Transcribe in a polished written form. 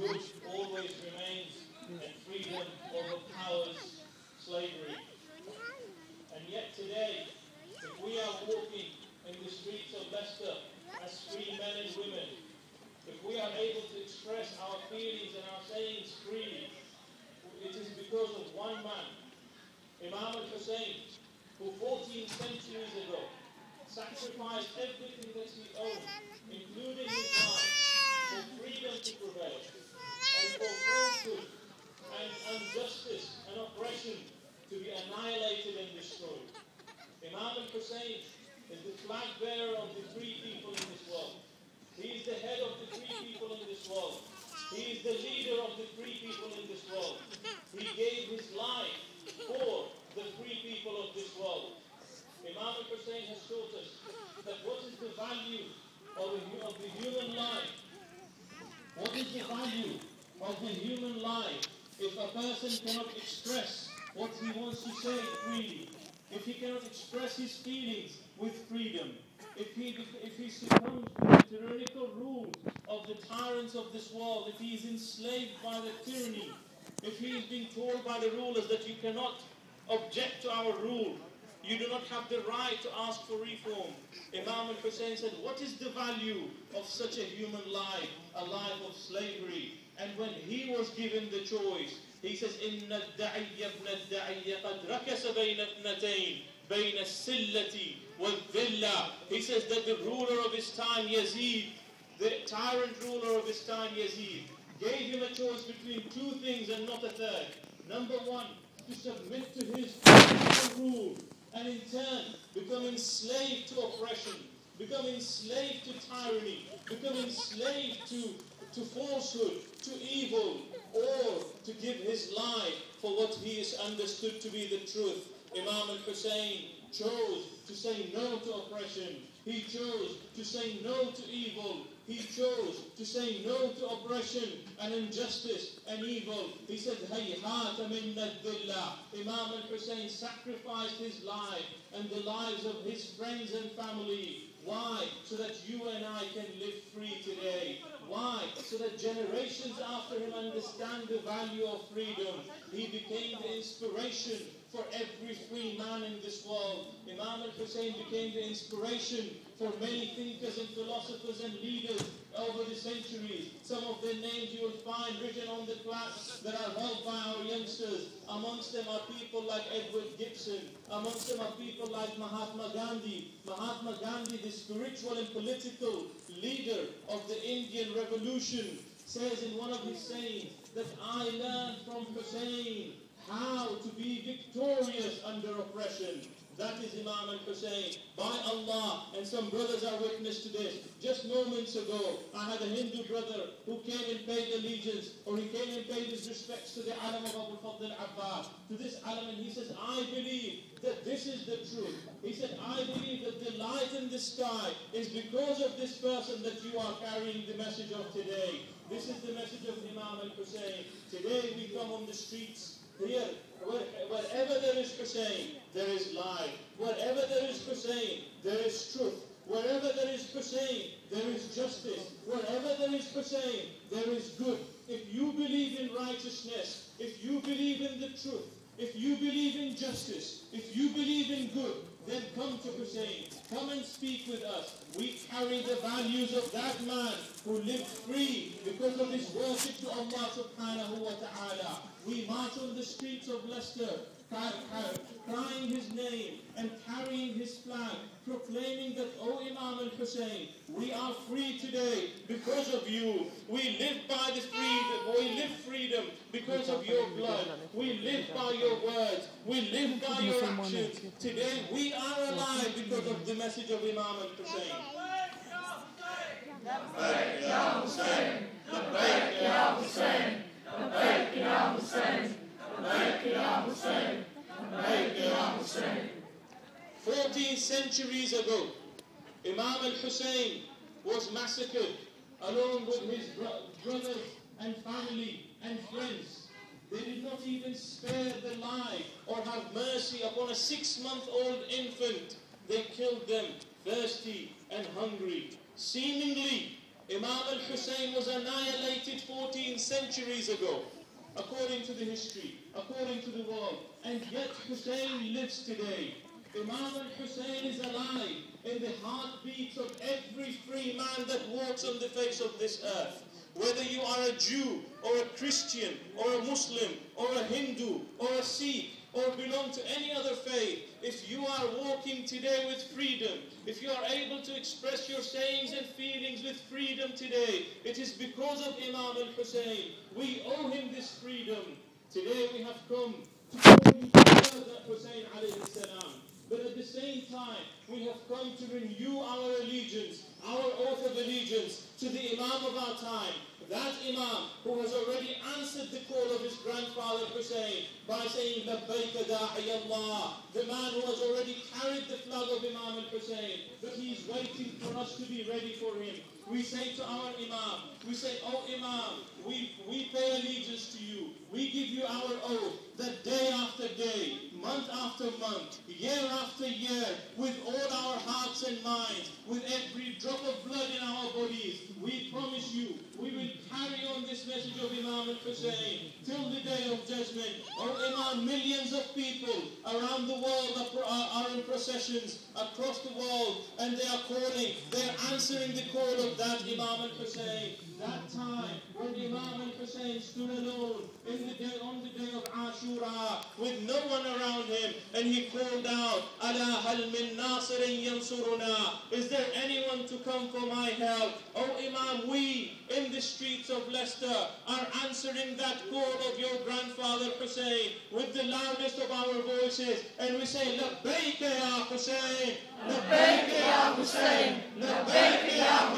good always remains and freedom overpowers slavery. And yet today, if we are walking in the streets of Leicester as free men and women, if we are able to express our feelings and our sayings freely, it is because of one man, Imam al-Hussein, who 14 centuries ago sacrificed everything that he owned, including his life, for freedom to prevail, and for falsehood and injustice and oppression to be annihilated and destroyed. Imam al-Hussein is the flag bearer of the free people in this world. He is the head of the free people in this world. He is the leader of the free people in this world. He gave his life for the free people of this world. Imam al-Hussein has taught us that what is the value of the human life? What is the value of the human life if a person cannot express what he wants to say freely? If he cannot express his feelings with freedom? If he succumbs to the tyrannical rule of the tyrants of this world? If he is enslaved by the tyranny? If he is being told by the rulers that you cannot object to our rule, you do not have the right to ask for reform. Imam al-Hussein said, what is the value of such a human life, a life of slavery? And when he was given the choice, he says, إِنَّ الدَّعِيَّ ابْنَ الدَّعِيَّ قَدْ رَكَسَ بَيْنَ اثْنَتَيْنِ بَيْنَ السِّلَّةِ وَالذِّلَّةِ. He says that the ruler of his time, Yazid, the tyrant ruler of his time, Yazid, gave him a choice between two things and not a third. Number one, to submit to his rule, and in turn become enslaved to oppression, become enslaved to tyranny, become enslaved to falsehood, to evil, or to give his life for what he is understood to be the truth. Imam al-Hussein chose to say no to oppression. He chose to say no to evil. He chose to say no to oppression and injustice and evil. He said, Hayhat min ad-dilla. Imam al-Hussein sacrificed his life and the lives of his friends and family. Why? So that you and I can live free today. Why? So that generations after him understand the value of freedom. He became the inspiration for every free man in this world. Imam al-Hussein became the inspiration for many thinkers and philosophers and leaders over the centuries. Some of their names you will find written on the plaques that are held by our youngsters. Amongst them are people like Edward Gibson. Amongst them are people like Mahatma Gandhi. Mahatma Gandhi, the spiritual and political leader of the Indian Revolution, says in one of his sayings that I learned from Hussein how to be victorious under oppression. That is Imam al-Hussein. By Allah, and some brothers are witness to this. Just moments ago, I had a Hindu brother who came and paid allegiance, or he came and paid his respects to the alam of Abu Fadl al-Abbas, to this alam, and he says, I believe that this is the truth. He said, I believe that the light in the sky is because of this person that you are carrying the message of today. This is the message of Imam al-Hussein. Today we come on the streets. Here, wherever there is Hussein, there is life. Wherever there is Hussein, there is truth. Wherever there is Hussein, there is justice. Wherever there is Hussein, there is good. If you believe in righteousness, if you believe in the truth, if you believe in justice, if you believe in good, then come to Hussein. Come and speak with us. We carry the values of that man who lived free because of his worship to Allah subhanahu wa ta'ala. We march on the streets of Leicester, crying his name and carrying his flag, proclaiming that, O Imam al-Hussein, we are free today because of you. We live by the freedom. We live freedom because of your blood. We live by your words. We live by your actions. Today we are alive because of the message of Imam al-Hussein. Labbaik ya Hussein, Labbaik ya Hussein, Labbaik ya Hussein, Labbaik ya Hussein, Labbaik ya Hussein. 14 centuries ago, Imam al-Hussein was massacred along with his brothers and family and friends. They did not even spare the life or have mercy upon a 6-month-old infant. They killed them thirsty and hungry. Seemingly, Imam al-Hussein was annihilated 14 centuries ago, according to the history, according to the world, and yet Hussein lives today. Imam al-Hussein is alive in the heartbeats of every free man that walks on the face of this earth. Whether you are a Jew, or a Christian, or a Muslim, or a Hindu, or a Sikh, or belong to any other faith, if you are walking today with freedom, if you are able to express your sayings and feelings with freedom today, it is because of Imam al-Hussein. We owe him this freedom. Today we have come to preserve that Hussein alayhi salam. But at the same time, we have come to renew our allegiance, our oath of allegiance to the Imam of our time. That Imam who has already answered the call of his grandfather Hussein by saying, Labbayka da'i Allah. The man who has already carried the flag of Imam al-Hussein, but he is waiting for us to be ready for him. We say to our Imam, we say, oh Imam, we pay allegiance to you. We give you our oath that day after day, month after month, year after year, with all our hearts and minds, with every drop of blood in our bodies, we promise you, we will carry on this message of Imam al-Hussein till the day of judgment. Oh Imam, millions of people around the world are in processions across the world, and they are calling, they are answering the call of that Imam al-Hussein. That time when Imam al-Hussein stood alone on the day of Ashura with no one around him, and he called out, Ala hal min nasirin yansuruna. Is there anyone to come for my help? Oh Imam, we in the streets of Leicester are answering that call of your grandfather Hussein with the loudest of our voices, and we say, Labbayka ya Hussein, Labbayka ya Hussein, Labbayka ya